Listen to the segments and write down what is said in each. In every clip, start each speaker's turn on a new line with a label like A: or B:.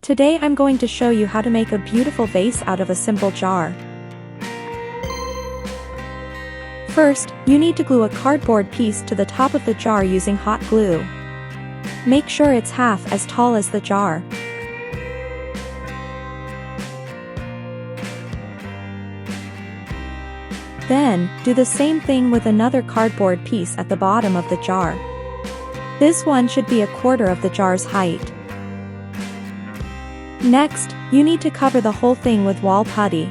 A: Today I'm going to show you how to make a beautiful vase out of a simple jar. First, you need to glue a cardboard piece to the top of the jar using hot glue. Make sure it's half as tall as the jar. Then, do the same thing with another cardboard piece at the bottom of the jar. This one should be 1/4 of the jar's height. Next, you need to cover the whole thing with wall putty.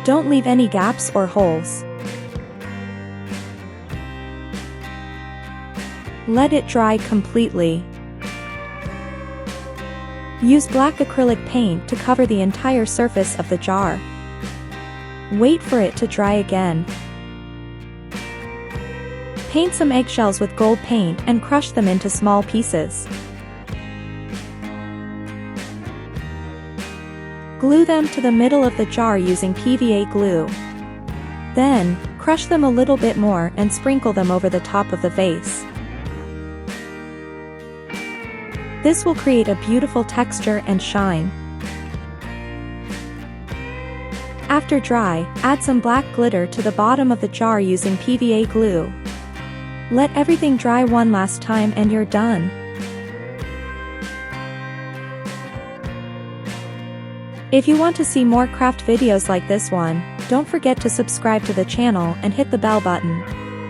A: Don't leave any gaps or holes. Let it dry completely. Use black acrylic paint to cover the entire surface of the jar. Wait for it to dry again. Paint some eggshells with gold paint and crush them into small pieces. Glue them to the middle of the jar using PVA glue. Then, crush them a little bit more and sprinkle them over the top of the vase. This will create a beautiful texture and shine. After dry, add some black glitter to the bottom of the jar using PVA glue. Let everything dry one last time and you're done. If you want to see more craft videos like this one, don't forget to subscribe to the channel and hit the bell button.